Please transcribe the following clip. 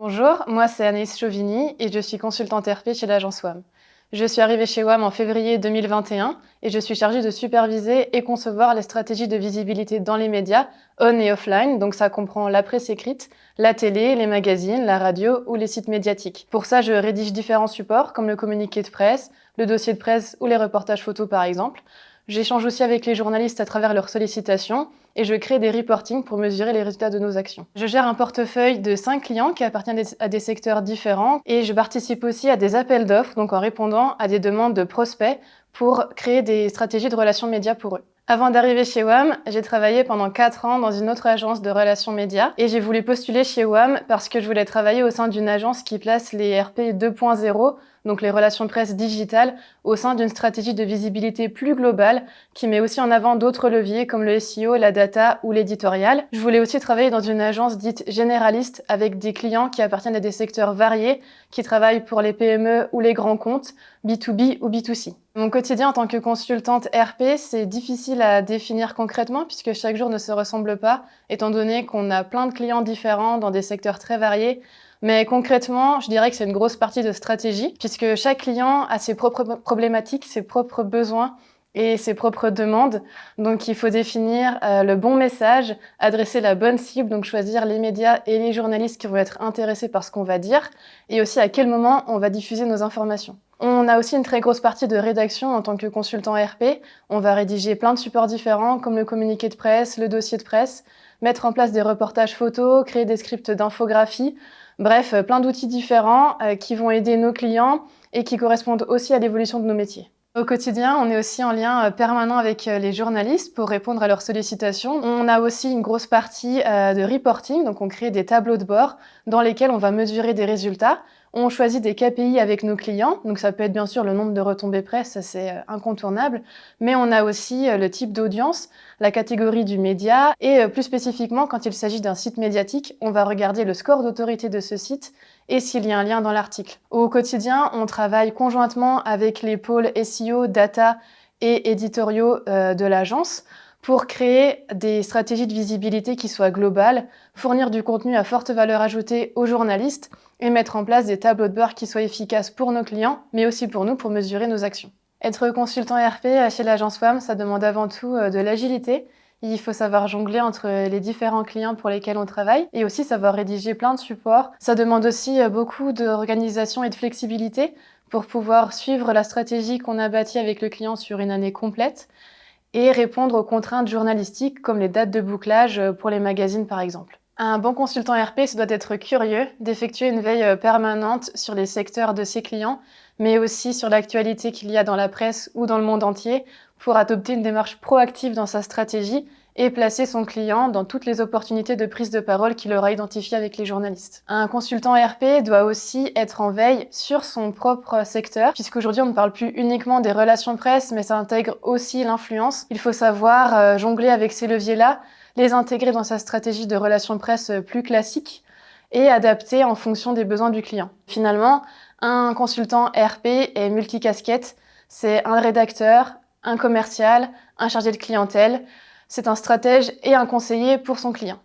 Bonjour, moi c'est Anaïs Chauvigny et je suis consultante RP chez l'agence WAM. Je suis arrivée chez WAM en février 2021 et je suis chargée de superviser et concevoir les stratégies de visibilité dans les médias, on et offline, donc ça comprend la presse écrite, la télé, les magazines, la radio ou les sites médiatiques. Pour ça, je rédige différents supports comme le communiqué de presse, le dossier de presse ou les reportages photos par exemple. J'échange aussi avec les journalistes à travers leurs sollicitations et je crée des reportings pour mesurer les résultats de nos actions. Je gère un portefeuille de 5 clients qui appartiennent à des secteurs différents et je participe aussi à des appels d'offres, donc en répondant à des demandes de prospects pour créer des stratégies de relations médias pour eux. Avant d'arriver chez WAM, j'ai travaillé pendant 4 ans dans une autre agence de relations médias et j'ai voulu postuler chez WAM parce que je voulais travailler au sein d'une agence qui place les RP 2.0, donc les relations presse digitales, au sein d'une stratégie de visibilité plus globale qui met aussi en avant d'autres leviers comme le SEO, la data ou l'éditorial. Je voulais aussi travailler dans une agence dite généraliste avec des clients qui appartiennent à des secteurs variés, qui travaillent pour les PME ou les grands comptes, B2B ou B2C. Mon quotidien en tant que consultante RP, c'est difficile à définir concrètement puisque chaque jour ne se ressemble pas, étant donné qu'on a plein de clients différents dans des secteurs très variés. Mais concrètement, je dirais que c'est une grosse partie de stratégie, puisque chaque client a ses propres problématiques, ses propres besoins et ses propres demandes. Donc il faut définir le bon message, adresser la bonne cible, donc choisir les médias et les journalistes qui vont être intéressés par ce qu'on va dire, et aussi à quel moment on va diffuser nos informations. On a aussi une très grosse partie de rédaction en tant que consultant RP. On va rédiger plein de supports différents, comme le communiqué de presse, le dossier de presse, mettre en place des reportages photos, créer des scripts d'infographie. Bref, plein d'outils différents qui vont aider nos clients et qui correspondent aussi à l'évolution de nos métiers. Au quotidien, on est aussi en lien permanent avec les journalistes pour répondre à leurs sollicitations. On a aussi une grosse partie de reporting, donc on crée des tableaux de bord dans lesquels on va mesurer des résultats. On choisit des KPI avec nos clients, donc ça peut être bien sûr le nombre de retombées presse, ça c'est incontournable, mais on a aussi le type d'audience, la catégorie du média, et plus spécifiquement, quand il s'agit d'un site médiatique, on va regarder le score d'autorité de ce site et s'il y a un lien dans l'article. Au quotidien, on travaille conjointement avec les pôles SEO, data et éditoriaux de l'agence pour créer des stratégies de visibilité qui soient globales, fournir du contenu à forte valeur ajoutée aux journalistes et mettre en place des tableaux de bord qui soient efficaces pour nos clients, mais aussi pour nous pour mesurer nos actions. Être consultant RP chez l'agence WAM, ça demande avant tout de l'agilité. Il faut savoir jongler entre les différents clients pour lesquels on travaille et aussi savoir rédiger plein de supports. Ça demande aussi beaucoup d'organisation et de flexibilité pour pouvoir suivre la stratégie qu'on a bâtie avec le client sur une année complète et répondre aux contraintes journalistiques comme les dates de bouclage pour les magazines par exemple. Un bon consultant RP, ça doit être curieux, d'effectuer une veille permanente sur les secteurs de ses clients, mais aussi sur l'actualité qu'il y a dans la presse ou dans le monde entier pour adopter une démarche proactive dans sa stratégie et placer son client dans toutes les opportunités de prise de parole qu'il aura identifiées avec les journalistes. Un consultant RP doit aussi être en veille sur son propre secteur, puisqu'aujourd'hui on ne parle plus uniquement des relations presse, mais ça intègre aussi l'influence. Il faut savoir jongler avec ces leviers-là, les intégrer dans sa stratégie de relations presse plus classique et adapter en fonction des besoins du client. Finalement, un consultant RP est multicasquette, c'est un rédacteur, un commercial, un chargé de clientèle, c'est un stratège et un conseiller pour son client.